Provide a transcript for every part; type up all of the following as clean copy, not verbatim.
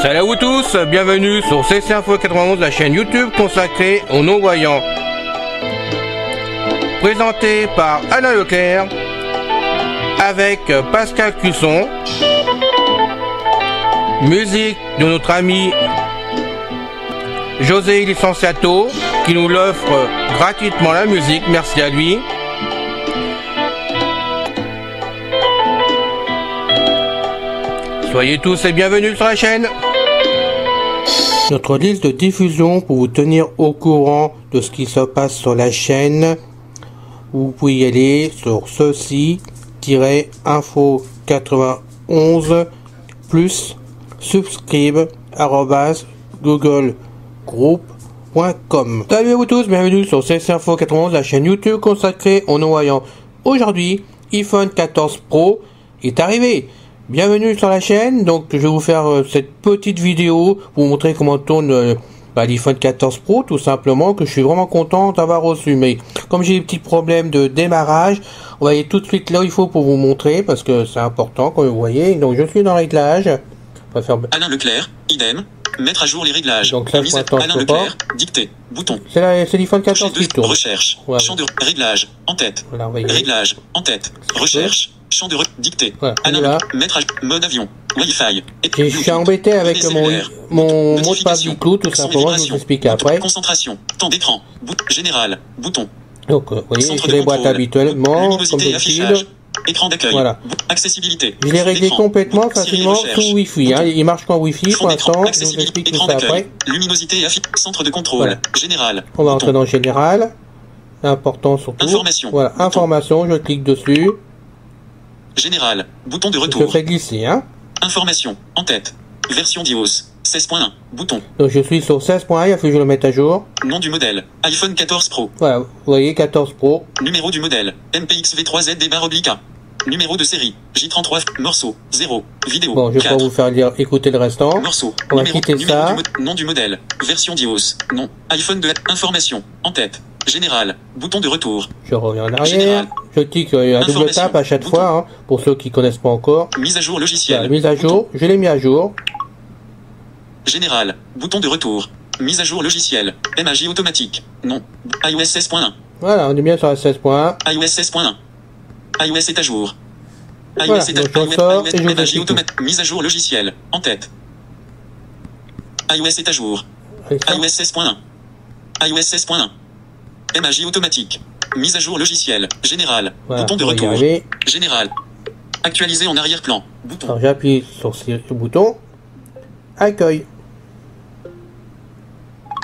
Salut à vous tous, bienvenue sur CC Info 91, la chaîne YouTube consacrée aux non-voyants. Présenté par Alain Leclerc, avec Pascal Cusson, musique de notre ami José Licenciato, qui nous l'offre gratuitement la musique, merci à lui. Soyez tous et bienvenus sur la chaîne. Notre liste de diffusion pour vous tenir au courant de ce qui se passe sur la chaîne. Vous pouvez y aller sur ceci-info91 plus subscribe@googlegroup.com. Salut à vous tous, bienvenue sur CC Info 91, la chaîne YouTube consacrée aux non-voyants. Aujourd'hui, iPhone 14 Pro est arrivé. Bienvenue sur la chaîne, donc je vais vous faire cette petite vidéo pour vous montrer comment tourne l'iPhone 14 Pro, tout simplement, que je suis vraiment content d'avoir reçu. Mais comme j'ai des petits problèmes de démarrage, on va aller tout de suite là où il faut pour vous montrer, parce que c'est important, comme vous voyez. Donc je suis dans réglage. On va faire... Alain Leclerc, idem, mettre à jour les réglages. Donc là, pour l'instant, Alain Leclerc, dictée, bouton. C'est l'iPhone 14 qui tourne. Recherche, voilà. Champ de réglage, en tête. Voilà, réglage, en tête. Recherche. Champ de dictée. Voilà, mettre à mode avion. Wi-Fi. Je suis embêté avec mon mot de passe Bluetooth, tout simplement, je vous explique après. Concentration. Temps d'écran. Général. Bouton. Donc, vous voyez, je les boîtes habituellement, comme d'habitude. Écran d'accueil. Voilà. Accessibilité. Je l'ai réglé complètement, facilement, sous Wi-Fi. Hein. Il marche qu'en Wi-Fi pour l'instant. Je vous explique tout ça après. Luminosité et centre de contrôle. Voilà. Général. On va entrer dans Général. Important surtout. Information. Voilà, Information, je clique dessus. Général. Bouton de retour. Je fais glisser, hein. Information. En tête. Version d'iOS. 16.1. Bouton. Donc je suis sur 16.1, il a fallu que je le mette à jour. Nom du modèle. iPhone 14 Pro. Voilà, vous voyez 14 Pro. Numéro du modèle. MPXV3ZD/. Numéro de série. J33. Morceau. 0. Vidéo. Bon, je vais pas vous faire lire, écouter le restant. Morceau. On va quitter ça. Nom du modèle. Version d'iOS. Non. iPhone de information. En tête. Général. Bouton de retour. Je reviens en arrière. Je clique à double tape à chaque fois, hein, pour ceux qui connaissent pas encore. Mise à jour logiciel. Voilà, mise à jour. Je l'ai mis à jour. Général. Bouton de retour. Mise à jour logiciel. MAJ automatique. Non. iOS 16.1. Voilà, on est bien sur la 16.1. iOS 16.1. iOS est à jour. Voilà, donc je sors et je vous explique tout. Mise à jour logiciel. En tête. iOS est à jour. iOS 16.1. iOS 16.1. MAJ automatique. Mise à jour logiciel. Général. Voilà, bouton de retour. Général. Actualiser en arrière-plan. Bouton. Alors j'appuie sur ce bouton. Accueil.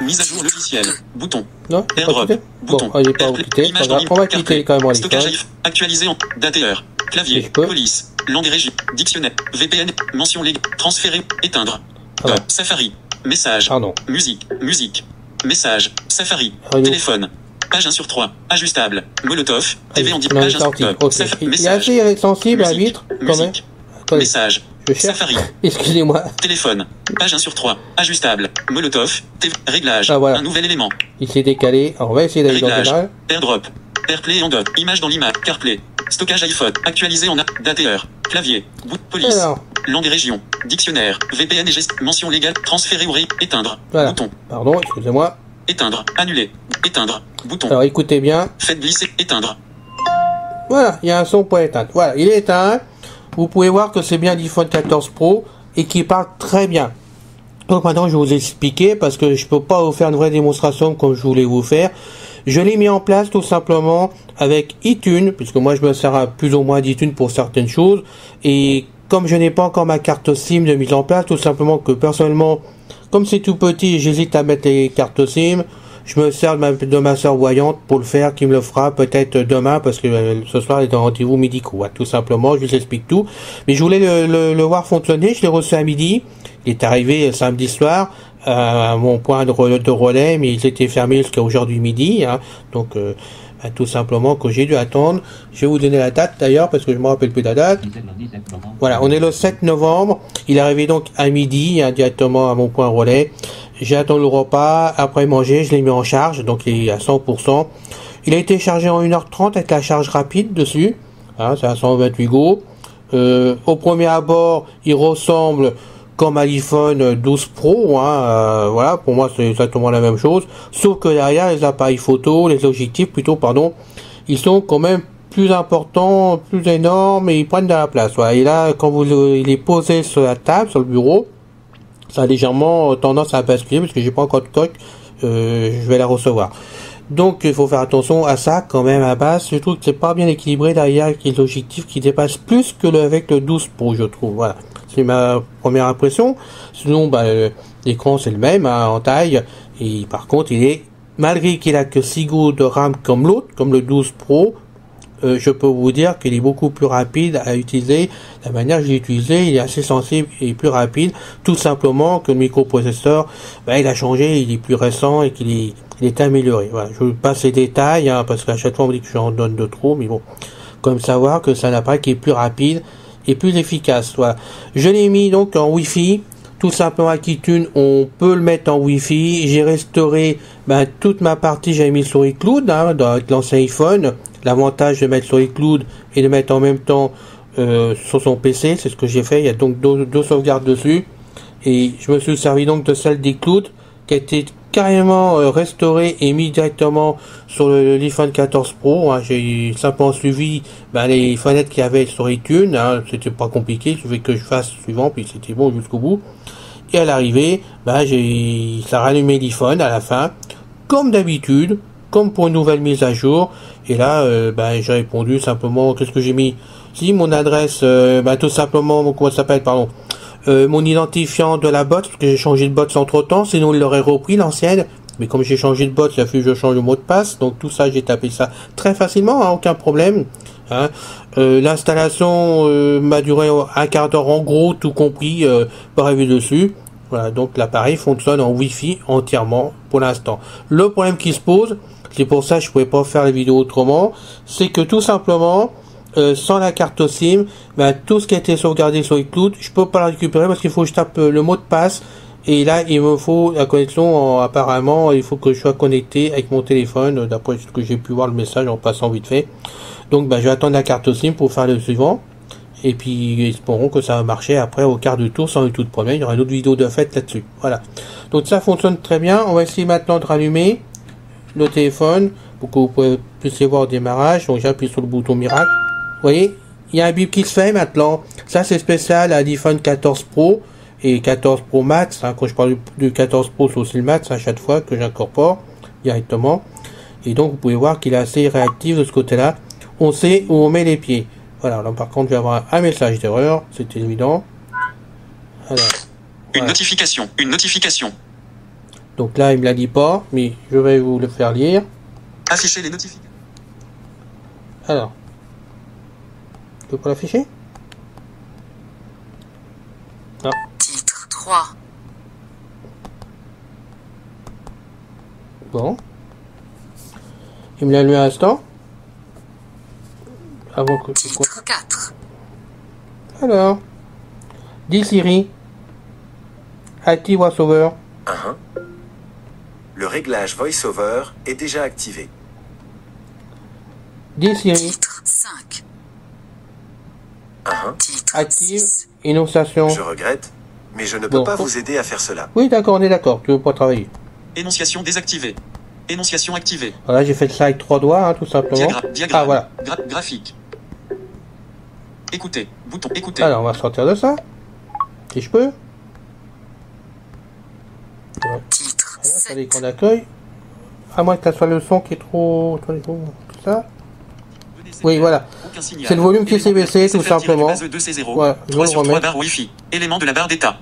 Mise à jour logiciel. Bouton. Non, AirDrop. Bon, allez pas vous quitter. On va quitter quand même en stockage. Actualiser en DATR. Clavier. Police. Langue et régie. Dictionnaire. VPN. Mention légale. Transférer. Éteindre. Safari. Message. Pardon. Musique. Musique. Message. Safari. Téléphone. Page 1 sur 3. Ajustable. Molotov. TV en 10 pages. Il est assez sensible à la vitre. Quand même. Message. Safari. Excusez-moi. Téléphone. Page 1 sur 3. Ajustable. Molotov. TV. Réglage. Ah, voilà. Un nouvel élément. Il s'est décalé. Alors, on va essayer d'aller dans le général. AirDrop. AirPlay en dot. Image dans l'image. CarPlay. Stockage iPhone. Actualisé en DATR. Clavier. Bout police. Alors. Langue et région. Dictionnaire. VPN et geste. Mention légale. Transférer ou éteindre. Voilà. Bouton. Pardon, excusez-moi. Éteindre. Annuler. Éteindre. Bouton. Alors écoutez bien. Faites glisser. Éteindre. Voilà, il y a un son pour éteindre. Voilà, il est éteint. Vous pouvez voir que c'est bien l'iPhone 14 Pro et qui parle très bien. Donc maintenant je vais vous expliquer parce que je peux pas vous faire une vraie démonstration comme je voulais vous faire. Je l'ai mis en place tout simplement avec iTunes, puisque moi je me sers à plus ou moins d'iTunes pour certaines choses. Et comme je n'ai pas encore ma carte SIM de mise en place, tout simplement que personnellement, comme c'est tout petit, j'hésite à mettre les cartes SIM. Je me sers de ma soeur voyante pour le faire, qui me le fera peut-être demain, parce que ce soir il est en rendez-vous médicaux, hein, tout simplement, je vous explique tout. Mais je voulais le voir fonctionner, je l'ai reçu à midi, il est arrivé samedi soir, à mon point de relais, mais ils étaient fermés jusqu'à aujourd'hui midi, hein, donc tout simplement que j'ai dû attendre. Je vais vous donner la date d'ailleurs parce que je me rappelle plus de la date. Voilà, on est le 7 novembre. Il est arrivé donc à midi, directement à mon point relais. J'ai attendu le repas. Après manger, je l'ai mis en charge, donc il est à 100%. Il a été chargé en 1h30 avec la charge rapide dessus. Hein, c'est à 128 Go. Au premier abord, il ressemble comme à l'iPhone 12 Pro, hein, voilà, pour moi c'est exactement la même chose, sauf que derrière les appareils photo, les objectifs plutôt, pardon, ils sont quand même plus importants, plus énormes et ils prennent de la place. Voilà. Et là, quand il est posé sur la table, sur le bureau, ça a légèrement tendance à basculer parce que j'ai pas encore de coque, je vais la recevoir. Donc il faut faire attention à ça quand même à base. Je trouve que c'est pas bien équilibré derrière avec les objectifs qui dépassent plus que avec le 12 Pro, je trouve. Voilà. C'est ma première impression. Sinon, l'écran c'est le même hein, en taille. Et par contre, il est, malgré qu'il a que 6 Go de RAM comme l'autre, comme le 12 Pro, je peux vous dire qu'il est beaucoup plus rapide à utiliser. La manière que j'ai utilisé, il est assez sensible et plus rapide. Tout simplement que le microprocesseur, il a changé, il est plus récent et qu'il est amélioré. Voilà. Je vous passe les détails hein, parce qu'à chaque fois on me dit que j'en donne de trop, mais bon, quand même savoir que c'est un appareil qui est plus rapide et plus efficace. Voilà. Je l'ai mis donc en Wi-Fi. Tout simplement à Kitune, on peut le mettre en Wi-Fi. J'ai restauré toute ma partie, j'avais mis sur iCloud hein, dans l'ancien iPhone. L'avantage de mettre sur iCloud et de mettre en même temps sur son PC, c'est ce que j'ai fait. Il y a donc deux sauvegardes dessus. Et je me suis servi donc de celle d'iCloud qui a été carrément restaurée et mis directement sur l'iPhone 14 Pro. Hein. J'ai simplement suivi les fenêtres qu'il y avait sur iTunes. Hein. C'était pas compliqué, il suffit que je fasse suivant, puis c'était bon jusqu'au bout. Et à l'arrivée, ça a rallumé l'iPhone à la fin, comme d'habitude, comme pour une nouvelle mise à jour. Et là, j'ai répondu simplement, qu'est-ce que j'ai mis? Si, mon adresse, tout simplement, comment ça s'appelle, pardon, mon identifiant de la boîte, parce que j'ai changé de boîte entre temps, sinon il l'aurait repris l'ancienne. Mais comme j'ai changé de boîte, il a fallu que je change le mot de passe. Donc tout ça, j'ai tapé ça très facilement, hein, aucun problème. Hein. L'installation m'a duré un quart d'heure en gros, tout compris, pas rêver dessus. Voilà, donc l'appareil fonctionne en Wi-Fi entièrement pour l'instant. Le problème qui se pose, c'est pour ça que je pouvais pas faire les vidéos autrement, c'est que tout simplement, sans la carte SIM, tout ce qui a été sauvegardé sur iCloud, je peux pas la récupérer parce qu'il faut que je tape le mot de passe. Et là, il me faut la connexion, apparemment, il faut que je sois connecté avec mon téléphone, d'après ce que j'ai pu voir le message en passant vite fait. Donc, je vais attendre la carte SIM pour faire le suivant. Et puis, espérons que ça va marcher après au quart de tour sans le tout premier. Il y aura une autre vidéo de fait là-dessus. Voilà. Donc, ça fonctionne très bien. On va essayer maintenant de rallumer le téléphone pour que vous puissiez voir au démarrage. Donc, j'appuie sur le bouton miracle. Vous voyez, il y a un bip qui se fait maintenant. Ça, c'est spécial à l'iPhone 14 Pro. Et 14 Pro Max, hein, quand je parle du 14 Pro, c'est aussi le Max à chaque fois que j'incorpore directement. Et donc vous pouvez voir qu'il est assez réactif de ce côté-là. On sait où on met les pieds. Voilà, là par contre je vais avoir un message d'erreur, c'est évident. Alors, voilà. Une notification. Donc là il me l'a dit pas, mais je vais vous le faire lire. Afficher les notifications. Alors, je peux pas l'afficher? Non. Titre 3. Bon. Il me l'a lu à l'instant. Avant que... Titre 4. Alors. Dis Siri. Active VoiceOver. Le réglage VoiceOver est déjà activé. Dis Siri. Titre 5. Titre Active 6. énonciation. Je regrette, mais je ne peux pas vous aider à faire cela. Oui, d'accord, on est d'accord. Tu veux pas travailler. Énonciation désactivée. Énonciation activée. Voilà, j'ai fait ça avec 3 doigts, hein, tout simplement. Diagramme. Ah, voilà. Graphique. Écoutez. Bouton. Écoutez. Alors, on va sortir de ça. Si je peux. Voilà. Titre Voilà, ça 7. l'écran d'accueil. À moins que ça soit le son qui est trop... Tout ça. Oui, voilà. C'est le volume qui s'est baissé, tout simplement. Voilà, je vais le remettre. Barre Wi-Fi. Élément de la barre d'état.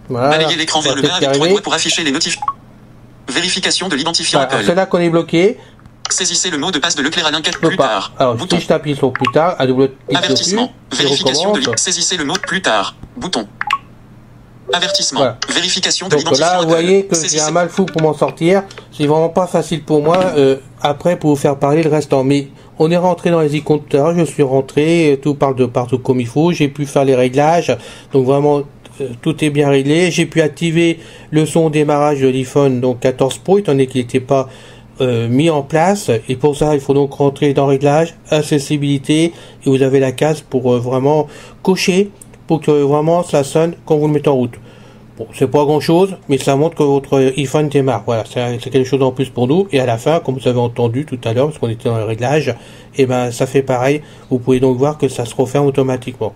Voilà. Balayez l'écran vers le bas avec 3 doigts pour afficher les notifications. Vérification de l'identifiant Voilà, Apple. c'est là qu'on est bloqué. Saisissez le mot de passe de Leclerc Alain 4 Je peux plus pas. tard. Alors, Bouton. si je t'appuie sur plus tard, à double clic dessus, Avertissement. je Vérification de recommence. Saisissez le mot plus tard. Bouton. Avertissement. Voilà. Vérification de Donc l'identifiant là, vous Apple. voyez que Saisissez- j'ai un mal fou pour m'en sortir. C'est vraiment pas facile pour moi, après, pour vous faire parler le restant. Mais on est rentré dans les icônes tout à l'heure, je suis rentré, tout parle de partout comme il faut. J'ai pu faire les réglages. Donc vraiment, tout est bien réglé. J'ai pu activer le son au démarrage de l'iPhone donc 14 Pro, étant donné qu'il n'était pas mis en place. Et pour ça, il faut donc rentrer dans réglage, accessibilité, et vous avez la case pour vraiment cocher, pour que vraiment ça sonne quand vous le mettez en route. Bon, c'est pas grand chose, mais ça montre que votre iPhone démarre. Voilà, c'est quelque chose en plus pour nous. Et à la fin, comme vous avez entendu tout à l'heure, parce qu'on était dans le réglage, et ben ça fait pareil. Vous pouvez donc voir que ça se referme automatiquement.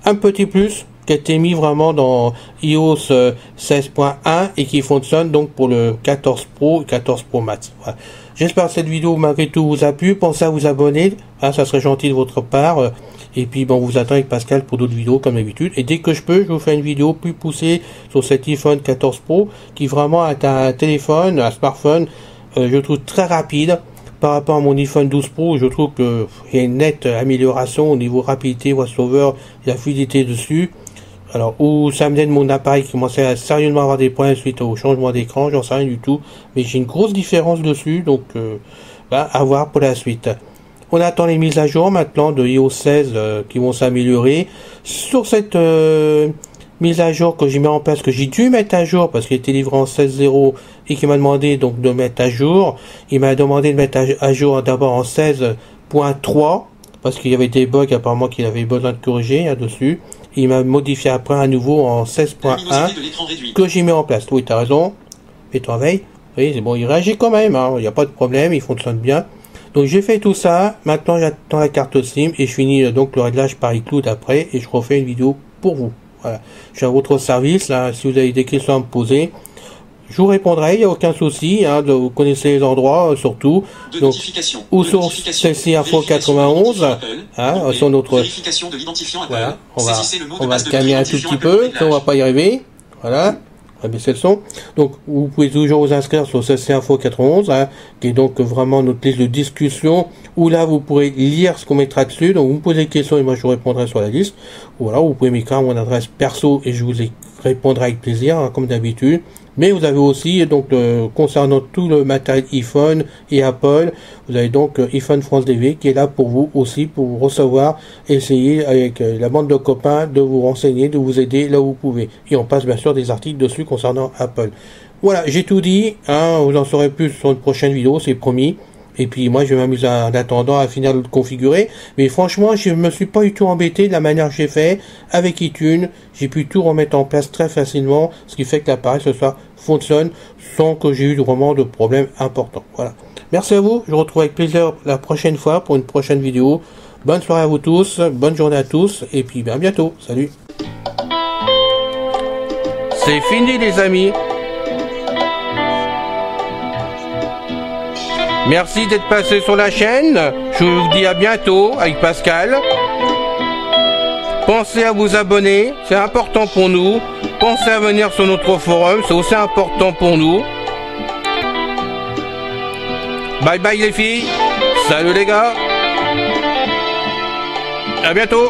Un petit plus qui a été mis vraiment dans iOS 16.1 et qui fonctionne donc pour le 14 Pro et 14 Pro Max. Voilà. J'espère que cette vidéo malgré tout vous a plu. Pensez à vous abonner, hein, ça serait gentil de votre part. Et puis bon, on vous attend avec Pascal pour d'autres vidéos comme d'habitude. Et dès que je peux, je vous fais une vidéo plus poussée sur cet iPhone 14 Pro qui vraiment est un téléphone, un smartphone, je trouve très rapide par rapport à mon iPhone 12 Pro. Je trouve qu'il y a une nette amélioration au niveau rapidité, voice-over, la fluidité dessus. Alors, où ça me donne mon appareil qui commençait à sérieusement avoir des problèmes suite au changement d'écran, j'en sais rien du tout. Mais j'ai une grosse différence dessus, donc à voir pour la suite. On attend les mises à jour maintenant de iOS 16 qui vont s'améliorer. Sur cette mise à jour que j'ai mis en place, que j'ai dû mettre à jour parce qu'il était livré en 16.0 et qui m'a demandé donc de mettre à jour. Il m'a demandé de mettre à jour d'abord en 16.3 parce qu'il y avait des bugs apparemment qu'il avait besoin de corriger là-dessus. Il m'a modifié après à nouveau en 16.1 que j'ai mis en place. Oui, t'as raison. Mets-toi en veille. Oui, c'est bon, il réagit quand même, hein. Il n'y a pas de problème, il fonctionne bien. Donc j'ai fait tout ça, maintenant j'attends la carte SIM et je finis donc le réglage par iCloud après et je refais une vidéo pour vous. Voilà. Je suis à votre service, là, si vous avez des questions à me poser, je vous répondrai, il n'y a aucun souci, hein, vous connaissez les endroits surtout. Donc, ou sur celle-ci Info 91, hein, sur notre... Voilà, on va se calmer un tout petit peu, on va pas y arriver. Voilà. On va baisser le son. Donc, vous pouvez toujours vous inscrire sur CC Info 91, hein, qui est donc vraiment notre liste de discussion, où là, vous pourrez lire ce qu'on mettra dessus. Donc, vous me posez des questions et moi, je vous répondrai sur la liste. Ou voilà, vous pouvez m'écrire à mon adresse perso et je vous répondrai avec plaisir, hein, comme d'habitude. Mais vous avez aussi, donc, concernant tout le matériel iPhone et Apple, vous avez donc iPhone France DV qui est là pour vous aussi, pour vous recevoir, essayer avec la bande de copains de vous renseigner, de vous aider là où vous pouvez. Et on passe bien sûr des articles dessus concernant Apple. Voilà, j'ai tout dit, hein, vous en saurez plus sur une prochaine vidéo, c'est promis. Et puis moi je vais m'amuser en attendant à finir de le configurer. Mais franchement je me suis pas du tout embêté de la manière que j'ai fait avec iTunes. J'ai pu tout remettre en place très facilement. Ce qui fait que l'appareil ce soir fonctionne sans que j'ai eu vraiment de problème important. Voilà. Merci à vous. Je vous retrouve avec plaisir la prochaine fois pour une prochaine vidéo. Bonne soirée à vous tous. Bonne journée à tous. Et puis à bientôt. Salut. C'est fini les amis. Merci d'être passé sur la chaîne. Je vous dis à bientôt avec Pascal. Pensez à vous abonner, c'est important pour nous. Pensez à venir sur notre forum, c'est aussi important pour nous. Bye bye les filles. Salut les gars. À bientôt.